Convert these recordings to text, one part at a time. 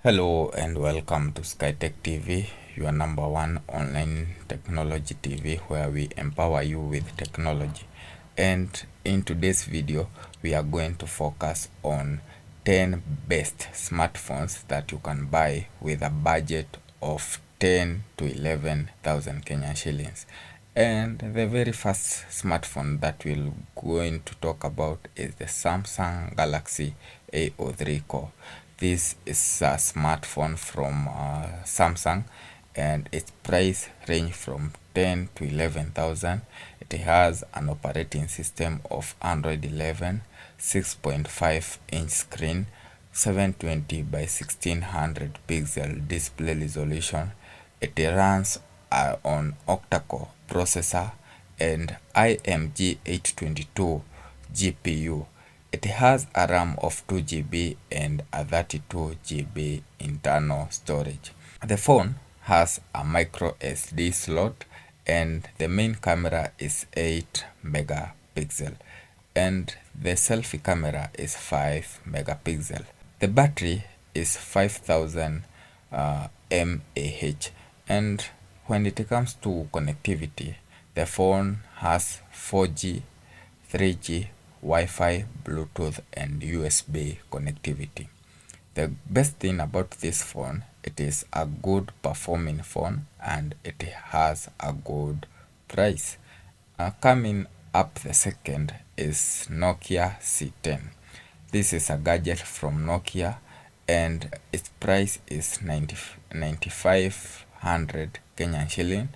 Hello and welcome to SkyTech TV, your number one online technology TV where we empower you with technology. And in today's video, we are going to focus on 10 best smartphones that you can buy with a budget of 10 to 11,000 Kenyan shillings. And the very first smartphone that we're going to talk about is the Samsung Galaxy A03 Core. This is a smartphone from Samsung, and its price range from 10 to 11,000. It has an operating system of Android 11, 6.5-inch screen, 720 by 1600 pixel display resolution. It runs on octa-core processor and IMG 822 GPU. It has a RAM of 2 GB and a 32 GB internal storage. The phone has a micro SD slot and the main camera is 8 megapixel and the selfie camera is 5 megapixel. The battery is 5000 mAh, and when it comes to connectivity, the phone has 4G, 3G, Wi-Fi, Bluetooth and USB connectivity. The best thing about this phone, it is a good performing phone and it has a good price. Coming up the second is Nokia C10. This is a gadget from Nokia and its price is 9,500 Kenyan shilling.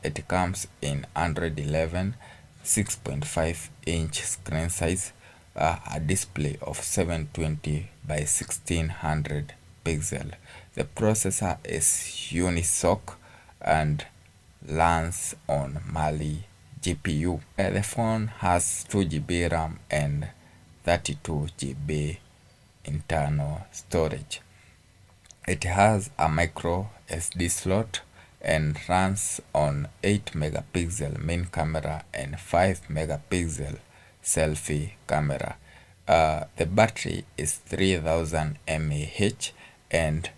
It comes in Android 11, 6.5-inch screen size, a display of 720 by 1600 pixel. The processor is Unisoc and runs on Mali GPU. The phone has 2 GB RAM and 32 GB internal storage. It has a micro SD slot and runs on 8 megapixel main camera and 5 megapixel selfie camera. The battery is 3000 mAh and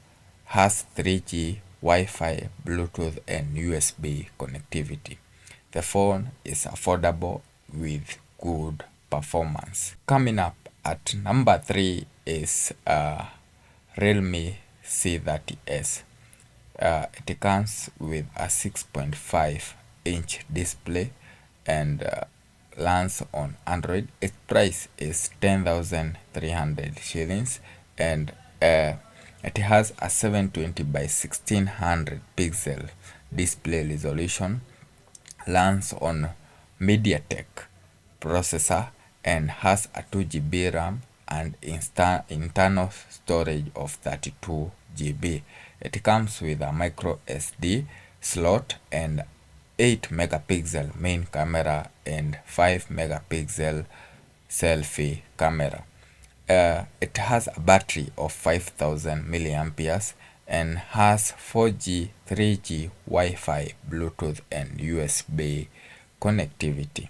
has 3G, Wi-Fi, Bluetooth and USB connectivity. The phone is affordable with good performance. Coming up at number 3 is Realme C30s. It comes with a 6.5-inch display and runs on Android. Its price is 10,300 shillings and it has a 720 by 1600 pixel display resolution, runs on MediaTek processor and has a 2 GB RAM and internal storage of 32 GB. It comes with a micro SD slot and 8 megapixel main camera and 5 megapixel selfie camera. It has a battery of 5000 milliamperes and has 4G, 3G, Wi-Fi, Bluetooth and USB connectivity.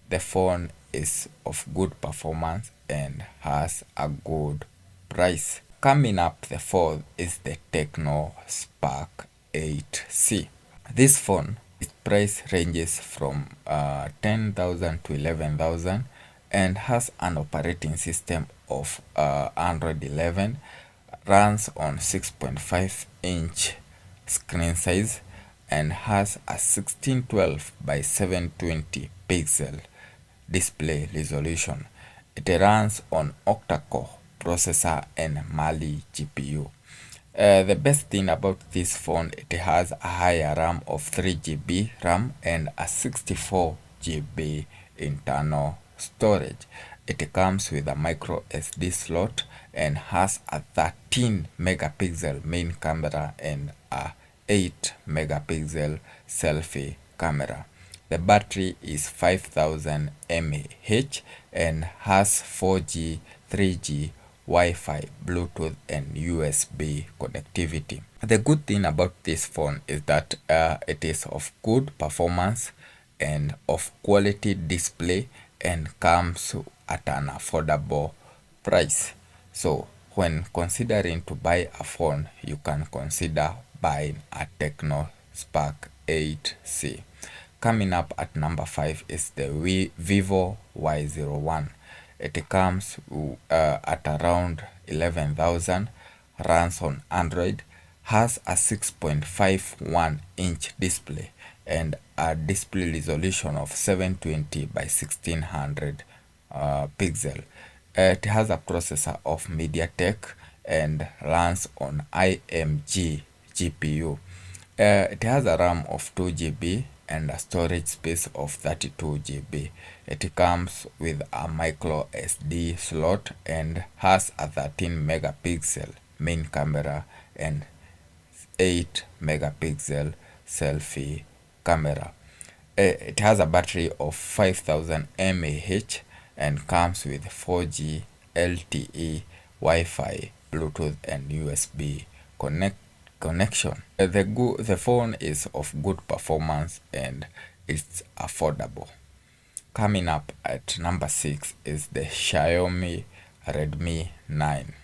The phone is of good performance and has a good price. Coming up the fourth is the Tecno Spark 8C. This phone, its price ranges from 10,000 to 11,000 and has an operating system of Android 11, runs on 6.5-inch screen size and has a 1612 by 720 pixel display resolution. It runs on octa-core processor and Mali GPU. The best thing about this phone, it has a higher RAM of 3 GB RAM and a 64 GB internal storage. It comes with a micro SD slot and has a 13 megapixel main camera and a 8 megapixel selfie camera. The battery is 5000 mAh and has 4G, 3G, Wi-Fi, Bluetooth and USB connectivity. The good thing about this phone is that it is of good performance and of quality display and comes at an affordable price. So when considering to buy a phone, you can consider buying a Tecno Spark 8C. Coming up at number 5 is the Vivo Y01. It comes at around 11,000, runs on Android, has a 6.51-inch display and a display resolution of 720 by 1600 pixel. It has a processor of MediaTek and runs on IMG GPU. It has a RAM of 2 GB and a storage space of 32 GB. It comes with a micro SD slot and has a 13 megapixel main camera and 8 megapixel selfie camera. It has a battery of 5000 mAh and comes with 4G, LTE, Wi-Fi, Bluetooth and USB connection. The phone is of good performance and it's affordable. Coming up at number 6 is the Xiaomi Redmi 9.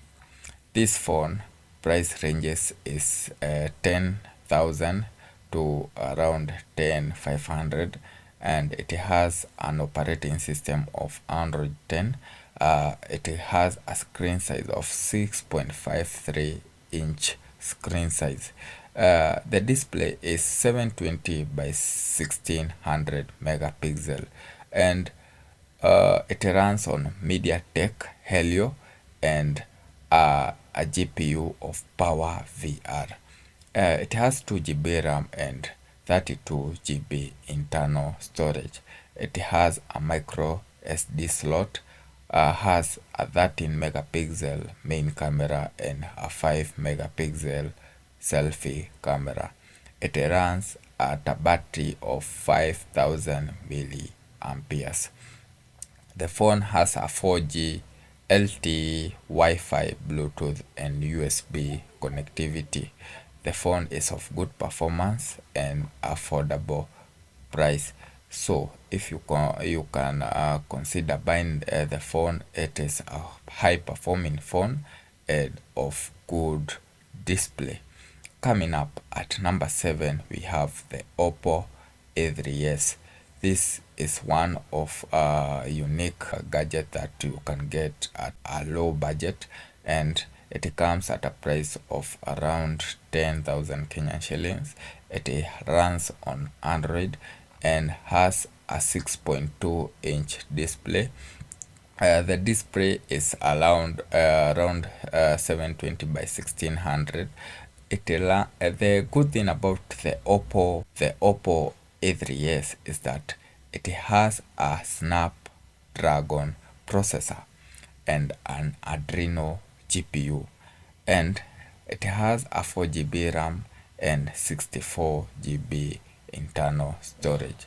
This phone price ranges is 10,000 to around 10,500 and it has an operating system of Android 10. It has a screen size of 6.53-inch screen size. The display is 720 by 1600 megapixel and it runs on MediaTek Helio and a GPU of Power VR. It has 2 GB RAM and 32 GB internal storage. It has a micro SD slot, has a 13 megapixel main camera and a 5 megapixel selfie camera. It runs at a battery of 5000 milliamperes. The phone has a 4G, LTE, Wi-Fi, Bluetooth and USB connectivity. The phone is of good performance and affordable price. So if you can consider buying the phone, it is a high performing phone and of good display. Coming up at number 7, we have the Oppo A3S. This is one of unique gadget that you can get at a low budget and it comes at a price of around 10,000 Kenyan shillings. It runs on Android and has a 6.2-inch display. The display is around 720 by 1600. The good thing about the Oppo A3S is that it has a Snapdragon processor and an Adreno GPU, and it has a 4 GB RAM and 64 GB internal storage.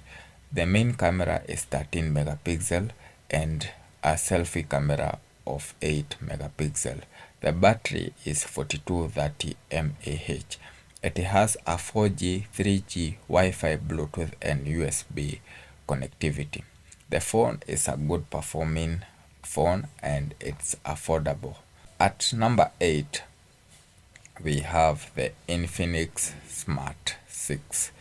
The main camera is 13 megapixel and a selfie camera of 8 megapixel. The battery is 4230 mAh. It has a 4G, 3G, Wi-Fi, Bluetooth and USB connectivity. The phone is a good performing phone and it's affordable. At number 8, we have the Infinix Smart 6.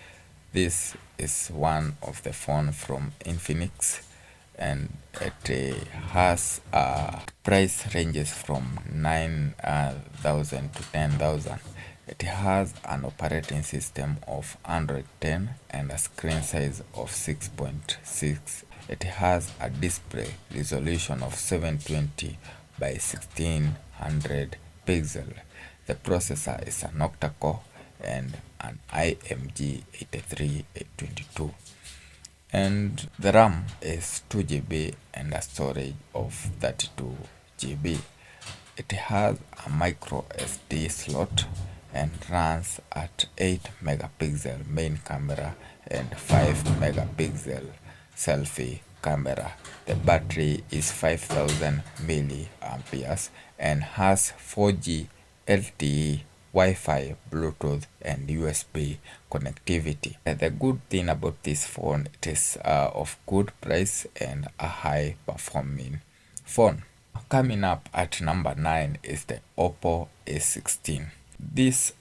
This is one of the phone from Infinix and it has price ranges from 9,000 to 10,000. It has an operating system of Android 10 and a screen size of 6.6. It has a display resolution of 720 by 1600 pixel. The processor is an octa-core and an IMG 83822. And the RAM is 2 GB and a storage of 32 GB. It has a micro SD slot and runs at 8 megapixel main camera and 5 megapixel selfie camera. The battery is 5000 milliamperes and has 4G, LTE, Wi-Fi, Bluetooth and USB connectivity. The good thing about this phone, it is of good price and a high performing phone. Coming up at number 9 is the Oppo A16. This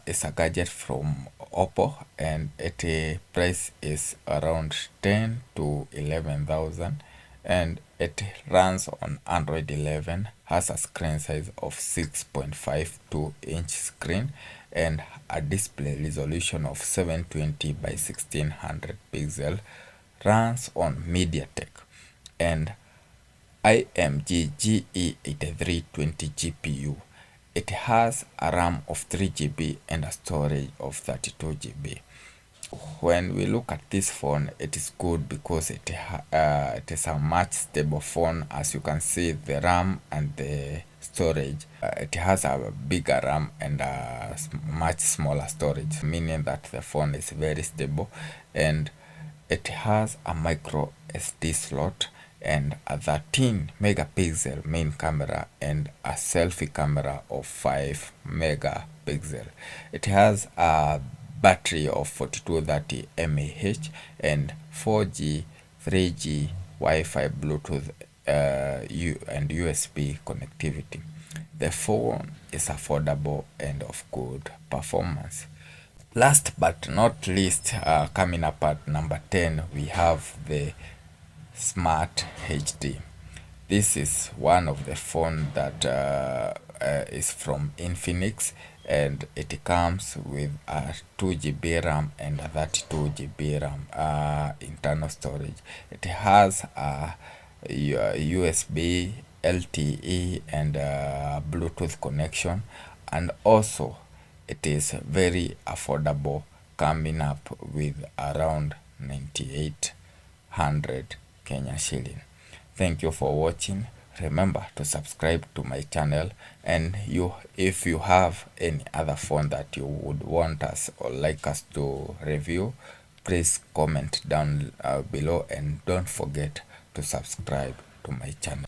is a gadget from Oppo, and its price is around 10 to 11,000, and it runs on Android 11, has a screen size of 6.52 inch screen and a display resolution of 720 by 1600 pixel, runs on MediaTek and IMG GE8320 GPU. It has a RAM of 3 GB and a storage of 32 GB. When we look at this phone, it is good because it is a much stable phone. As you can see, the RAM and the storage, it has a bigger RAM and a much smaller storage, meaning that the phone is very stable, and it has a micro SD slot and a 13 megapixel main camera and a selfie camera of 5 megapixel. It has a battery of 4230 mAh and 4G, 3G, Wi-Fi, Bluetooth and USB connectivity. The phone is affordable and of good performance. Last but not least, coming up at number 10, we have the Smart HD. This is one of the phone that is from Infinix, and it comes with a 2 GB RAM and a 32 GB RAM internal storage. It has a USB, LTE and Bluetooth connection, and also it is very affordable, coming up with around 9800 Kenya shilling. Thank you for watching. Remember to subscribe to my channel, and if you have any other phone that you would want us or like us to review, please comment down below, and don't forget to subscribe to my channel.